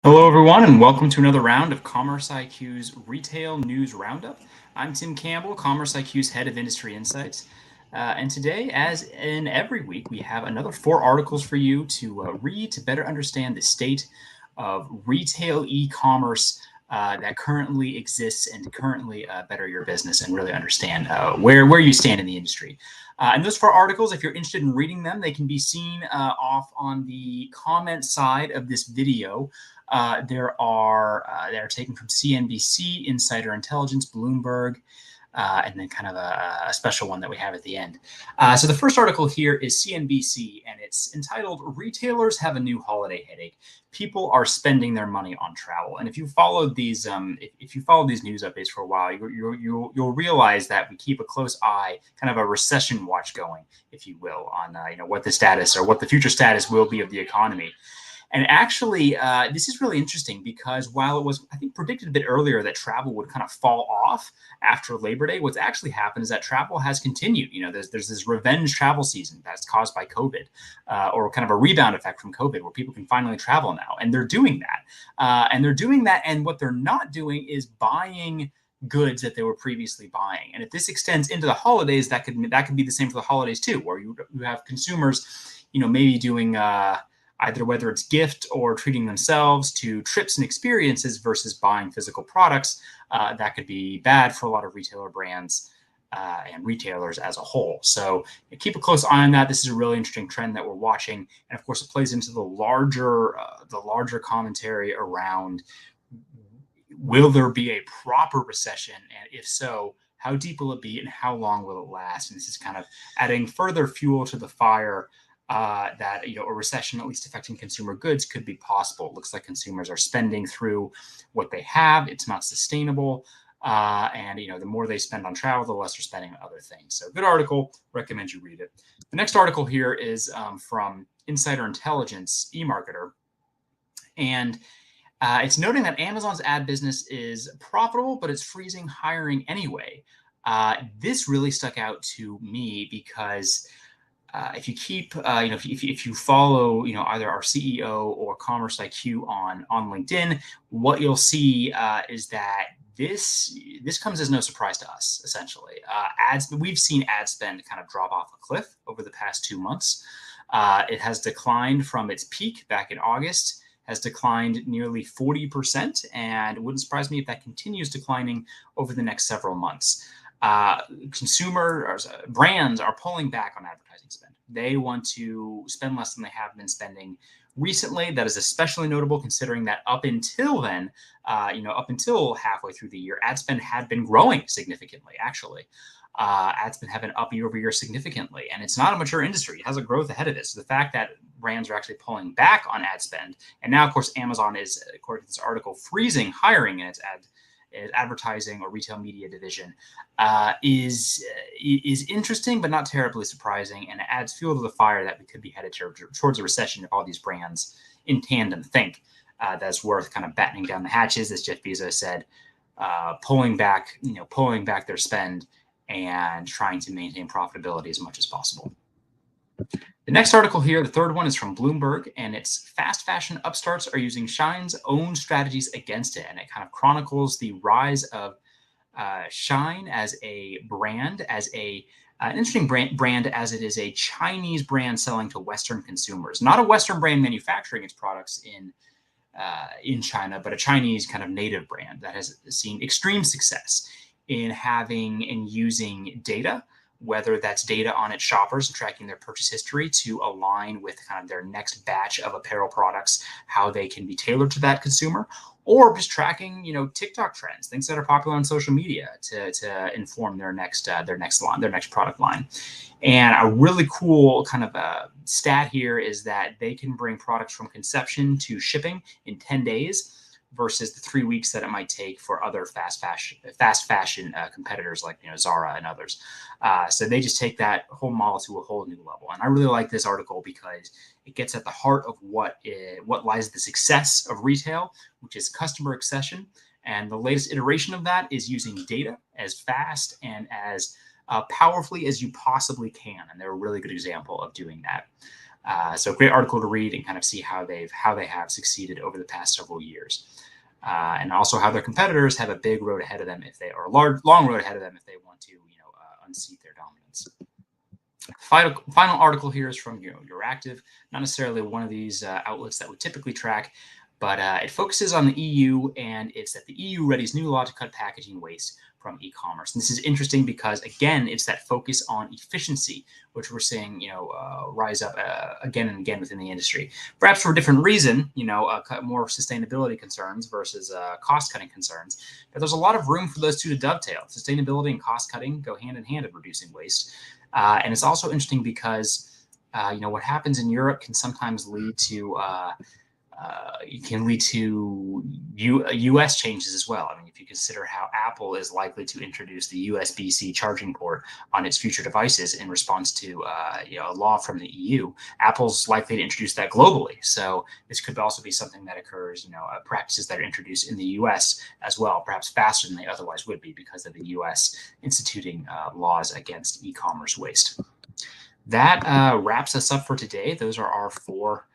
Hello, everyone, and welcome to another round of CommerceIQ's Retail News Roundup. I'm Tim Campbell, CommerceIQ's Head of Industry Insights. And today, as in every week, we have another 4 articles for you to read to better understand the state of retail e-commerce that currently exists and to currently better your business and really understand where you stand in the industry. And those 4 articles, if you're interested in reading them, they can be seen off on the comment side of this video. They're taken from CNBC, Insider Intelligence, Bloomberg, and then kind of a special one that we have at the end. So the first article here is CNBC, and it's entitled "Retailers Have a New Holiday Headache. People Are Spending Their Money on Travel." And if you followed these, if you followed these news updates for a while, you'll realize that we keep a close eye, kind of a recession watch going, if you will, on what the status or what the future status will be of the economy. And actually, this is really interesting because while it was, I think, predicted a bit earlier that travel would kind of fall off after Labor Day, what's actually happened is that travel has continued. There's this revenge travel season that's caused by COVID, or kind of a rebound effect from COVID, where people can finally travel now, and they're doing that. And what they're not doing is buying goods that they were previously buying. And if this extends into the holidays, that could be the same for the holidays too, where you have consumers, maybe doing either whether it's gift or treating themselves to trips and experiences versus buying physical products. That could be bad for a lot of retailer brands and retailers as a whole. So keep a close eye on that. This is a really interesting trend that we're watching. And of course, it plays into the larger commentary around, will there be a proper recession? And if so, how deep will it be and how long will it last? And this is kind of adding further fuel to the fire that a recession, at least affecting consumer goods, could be possible. It looks like consumers are spending through what they have. It's not sustainable. And the more they spend on travel, the less they're spending on other things. So good article. Recommend you read it. The next article here is from Insider Intelligence, eMarketer. And it's noting that Amazon's ad business is profitable, but it's freezing hiring anyway. This really stuck out to me because if you keep, if you follow, either our CEO or CommerceIQ on LinkedIn, what you'll see is that this comes as no surprise to us. Essentially, we've seen ad spend kind of drop off a cliff over the past 2 months. It has declined from its peak back in August, has declined nearly 40%, and it wouldn't surprise me if that continues declining over the next several months. Brands are pulling back on advertising spend. They want to spend less than they have been spending recently. That is especially notable considering that up until then, up until halfway through the year, ad spend had been growing significantly, actually. Ad spend have been up year over year significantly, and it's not a mature industry. It has a growth ahead of it. So the fact that brands are actually pulling back on ad spend, and now, of course, Amazon is, according to this article, freezing hiring in its advertising or retail media division, is interesting, but not terribly surprising, and it adds fuel to the fire that we could be headed towards a recession if all these brands in tandem think that's worth kind of battening down the hatches, as Jeff Bezos said, pulling back their spend and trying to maintain profitability as much as possible. The next article here, the third one, is from Bloomberg, and it's "Fast Fashion Upstarts Are Using Shine's Own Strategies Against It." And it kind of chronicles the rise of Shine as a brand, as a An interesting brand as it is a Chinese brand selling to Western consumers. Not a Western brand manufacturing its products in China, but a Chinese kind of native brand that has seen extreme success in having and using data, whether that's data on its shoppers and tracking their purchase history to align with kind of their next batch of apparel products, how they can be tailored to that consumer, or just tracking, TikTok trends, things that are popular on social media to inform their next product line. And a really cool kind of stat here is that they can bring products from conception to shipping in 10 days versus the 3 weeks that it might take for other fast fashion competitors like Zara and others. So they just take that whole model to a whole new level. And I really like this article because it gets at the heart of what lies the success of retail, which is customer obsession. And the latest iteration of that is using data as fast and as powerfully as you possibly can. And they're a really good example of doing that. So great article to read and kind of see how they have succeeded over the past several years. And also how their competitors have a big road ahead of them or a long road ahead of them if they want to, unseat their dominance. Final article here is from Euractiv, not necessarily one of these outlets that would typically track, but it focuses on the EU, and it's that the EU readies new law to cut packaging waste from e-commerce. And this is interesting because, again, it's that focus on efficiency, which we're seeing, rise up again and again within the industry. Perhaps for a different reason, more sustainability concerns versus cost-cutting concerns. But there's a lot of room for those two to dovetail. Sustainability and cost-cutting go hand in hand in reducing waste. And it's also interesting because, what happens in Europe can sometimes lead to U.S. changes as well. I mean, if you consider how Apple is likely to introduce the USB-C charging port on its future devices in response to a law from the EU, Apple's likely to introduce that globally. So this could also be something that occurs, practices that are introduced in the U.S. as well, perhaps faster than they otherwise would be because of the U.S. instituting laws against e-commerce waste. That wraps us up for today. Those are our four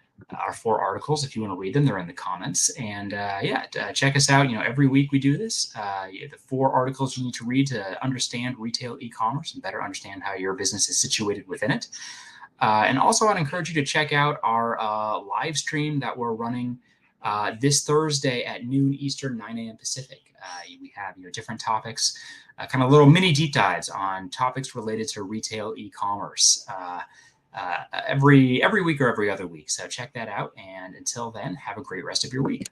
articles. If you want to read them, they're in the comments. And check us out. Every week we do this. The 4 articles you need to read to understand retail e-commerce and better understand how your business is situated within it. And also, I'd encourage you to check out our live stream that we're running this Thursday at noon Eastern, 9 a.m. Pacific. We have different topics, kind of little mini deep dives on topics related to retail e-commerce. Every week or every other week. So check that out. And until then, have a great rest of your week.